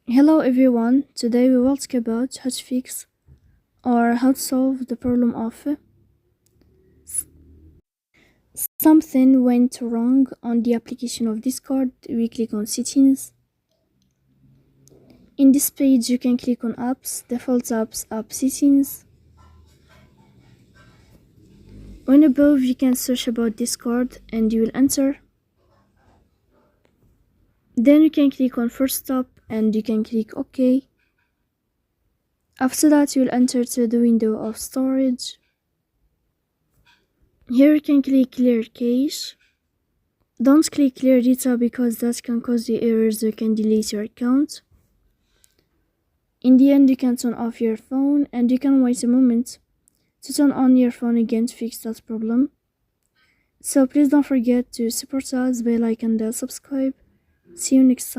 Hello everyone, today we will talk about how to fix or how to solve the problem of something went wrong on the application of Discord. We click on settings. In this page you can click on apps, default apps, app settings. On above you can search about Discord and you will enter. Then you can click on first stop and you can click OK. After that you will enter to the window of storage. Here you can click clear cache. Don't click clear data because that can cause you errors or can delete your account. In the end you can turn off your phone and you can wait a moment to turn on your phone again to fix that problem. So please don't forget to support us by like and subscribe. See you next time.